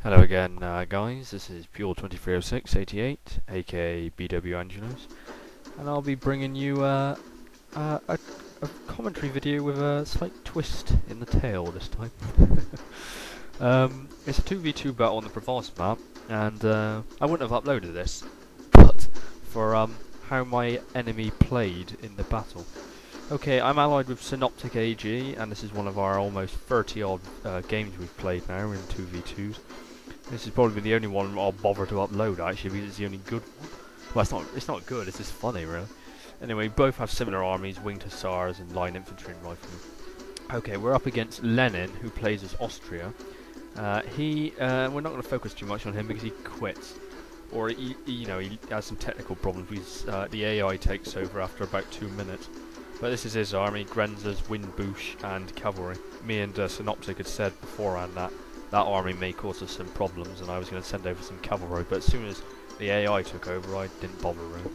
Hello again, guys. This is Pure230688, aka BW Angelos, and I'll be bringing you a commentary video with a slight twist in the tail this time. It's a 2v2 battle on the Provence map, and I wouldn't have uploaded this, but for how my enemy played in the battle. Okay, I'm allied with SynopticAG, and this is one of our almost 30 odd games we've played now in 2v2s. This is probably the only one I'll bother to upload actually, because it's the only good one. Well, it's not good, it's just funny really. Anyway, both have similar armies, winged hussars and line infantry and riflemen. Okay, we're up against Lenin, who plays as Austria. We're not going to focus too much on him because he quits. Or, he has some technical problems because the AI takes over after about 2 minutes. But this is his army, Grenzers, Windbush and cavalry. Me and Synoptic had said beforehand that army may cause us some problems, and I was going to send over some cavalry, but as soon as the AI took over, I didn't bother really.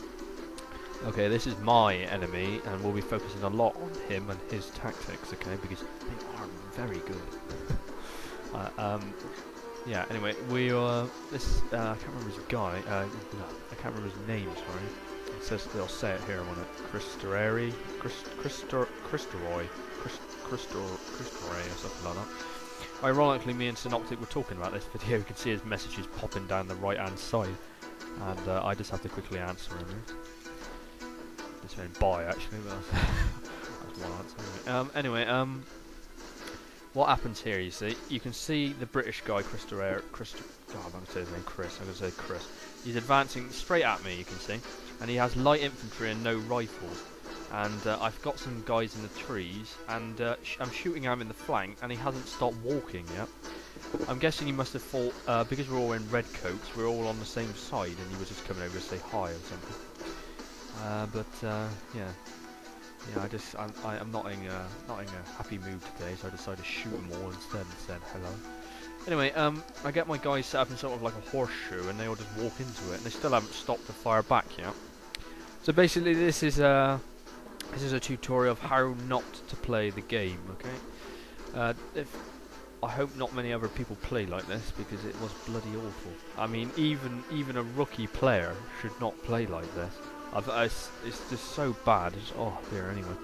Okay, this is my enemy, and we'll be focusing a lot on him and his tactics, okay, because they are very good. Yeah, anyway, I can't remember his guy, no, I can't remember his name, sorry. It says, they'll say it here, won't it? Cristorei or something like that. Ironically, me and Synoptic were talking about this video. You can see his messages popping down the right hand side, and I just have to quickly answer him. This went by actually, but that's one answer. Anyway, what happens here? You can see the British guy, Cristorei. I'm going to say his name, Chris. I'm going to say Chris. He's advancing straight at me. You can see, and he has light infantry and no rifles. And I've got some guys in the trees, and I'm shooting at him in the flank, and he hasn't stopped walking yet. I'm guessing he must have thought, because we're all in red coats, we're all on the same side, and he was just coming over to say hi or something. Yeah, I'm not in a happy mood today, so I decided to shoot them all instead and said hello. Anyway, I get my guys set up in sort of like a horseshoe, and they all just walk into it, and they still haven't stopped to fire back yet. So basically, this is a tutorial of how not to play the game, okay? I hope not many other people play like this, because it was bloody awful. I mean, even a rookie player should not play like this. It's just so bad. Oh dear, anyway.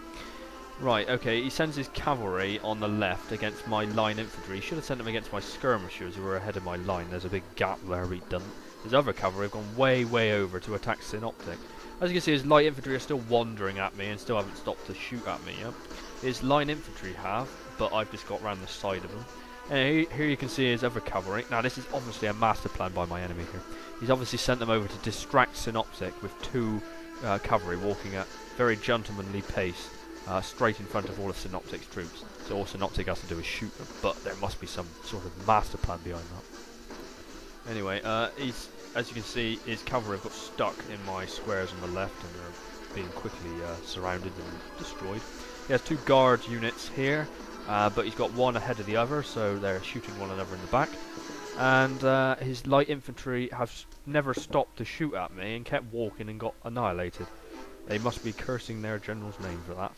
Right, okay, he sends his cavalry on the left against my line infantry. He should have sent them against my skirmishers who were ahead of my line. There's a big gap there, but he doesn't. His other cavalry have gone way over to attack Synoptic. As you can see, his light infantry are still wandering at me and still haven't stopped to shoot at me. Yeah? His line infantry have, but I've just got round the side of them. And here you can see his other cavalry. Now this is obviously a master plan by my enemy here. He's obviously sent them over to distract Synoptic with two cavalry walking at very gentlemanly pace straight in front of all of Synoptic's troops. So all Synoptic has to do is shoot them, but there must be some sort of master plan behind that. Anyway, as you can see, his cavalry have got stuck in my squares on the left, and they're being quickly surrounded and destroyed. He has two guard units here, but he's got one ahead of the other, so they're shooting one another in the back. And his light infantry have never stopped to shoot at me and kept walking and got annihilated. They must be cursing their general's name for that.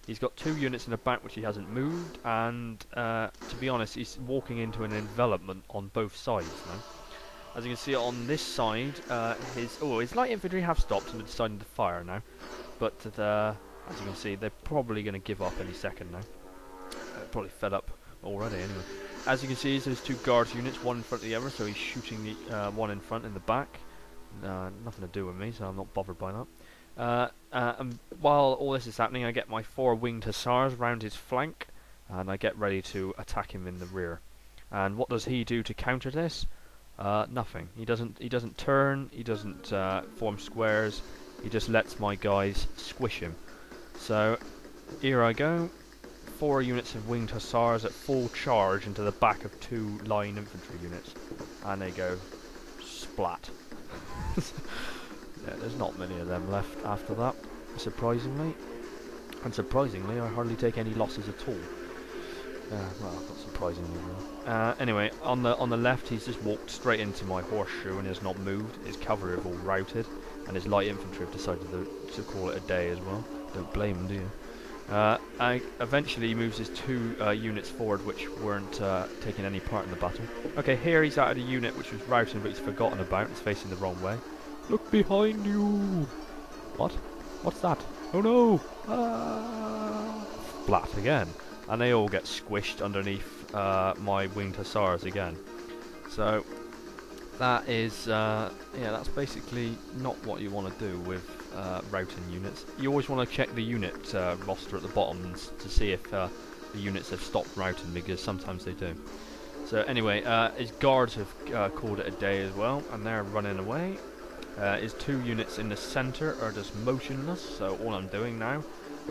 He's got two units in the back which he hasn't moved, and to be honest, he's walking into an envelopment on both sides now. As you can see on this side, his light infantry have stopped and are deciding to fire now. But as you can see, they're probably going to give up any second now. Probably fed up already anyway. As you can see, there's two guard units, one in front of the other, so he's shooting the one in front and the back. Nothing to do with me, so I'm not bothered by that. And while all this is happening, I get my 4 winged hussars round his flank, and I get ready to attack him in the rear. And what does he do to counter this? Nothing. He doesn't turn. He doesn't form squares. He just lets my guys squish him. So here I go. 4 units of winged hussars at full charge into the back of 2 line infantry units, and they go splat. Yeah, there's not many of them left after that, surprisingly. And surprisingly, I hardly take any losses at all. Well, not surprisingly. Anyway, on the left, he's just walked straight into my horseshoe and has not moved. His cavalry have all routed, and his light infantry have decided to call it a day as well. Don't blame him, do you? Eventually he moves his 2 units forward which weren't taking any part in the battle. Okay, here he's added a unit which was routing but he's forgotten about. It's facing the wrong way. Look behind you! What? What's that? Oh no! Ah! Splat again. And they all get squished underneath my winged hussars again. So that is, yeah, that's basically not what you want to do with routing units. You always want to check the unit roster at the bottom to see if the units have stopped routing, because sometimes they do. So anyway, his guards have called it a day as well, and they're running away. His 2 units in the centre are just motionless, so all I'm doing now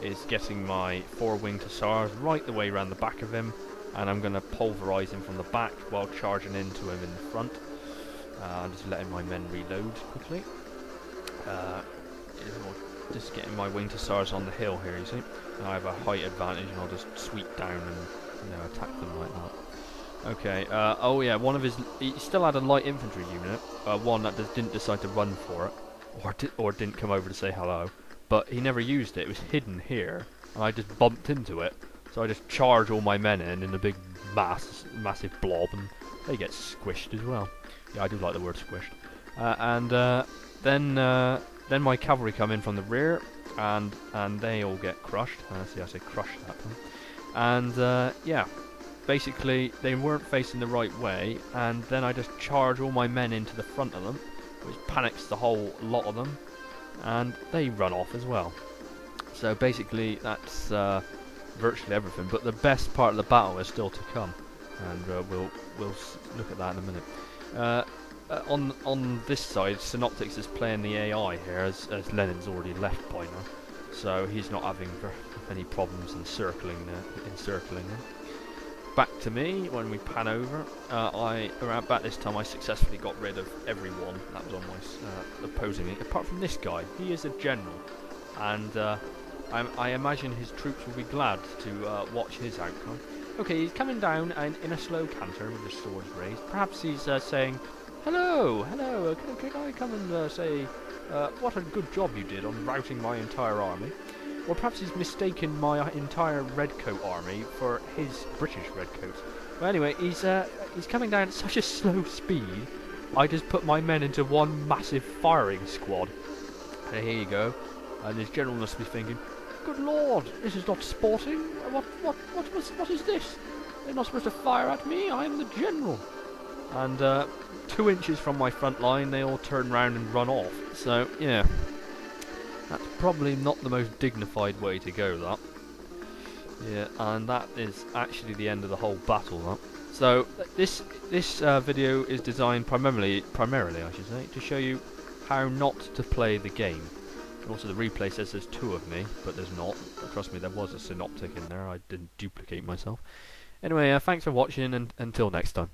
is getting my 4 winged hussars right the way around the back of him, and I'm going to pulverise him from the back while charging into him in the front. I'm just letting my men reload quickly. Just getting my winged hussars on the hill here, you see. And I have a height advantage, and I'll just sweep down and attack them like that. Okay. Oh yeah, he still had a light infantry unit, one that didn't decide to run for it, or didn't come over to say hello. But he never used it. It was hidden here, and I just bumped into it. So I just charge all my men in a big massive blob, and they get squished as well. Yeah, I do like the word squished. Then my cavalry come in from the rear, and they all get crushed. See, I say crushed that time. And yeah, basically they weren't facing the right way, and then I just charge all my men into the front of them, which panics the whole lot of them, and they run off as well. So basically that's virtually everything. But the best part of the battle is still to come, and we'll look at that in a minute. On this side, Synoptics is playing the AI here, as Lenin's already left by now, so he's not having any problems encircling him. Back to me when we pan over. Around about this time I successfully got rid of everyone that was on my opposing me, apart from this guy. He is a general, and I imagine his troops will be glad to watch his outcome. Okay, he's coming down in a slow canter with his swords raised. Perhaps he's saying, hello, can I come and say what a good job you did on routing my entire army? Or perhaps he's mistaken my entire redcoat army for his British redcoats. Well, anyway, he's coming down at such a slow speed, I just put my men into one massive firing squad. And here you go. And his general must be thinking, good lord, this is not sporting. What is this? They're not supposed to fire at me, I am the general. And 2 inches from my front line, they all turn round and run off. So, yeah, that's probably not the most dignified way to go, that. Yeah, and that is actually the end of the whole battle, that. So, this video is designed primarily, I should say, to show you how not to play the game. Also, the replay says there's 2 of me, but there's not. But trust me, there was a Synoptic in there. I didn't duplicate myself. Anyway, thanks for watching, and until next time.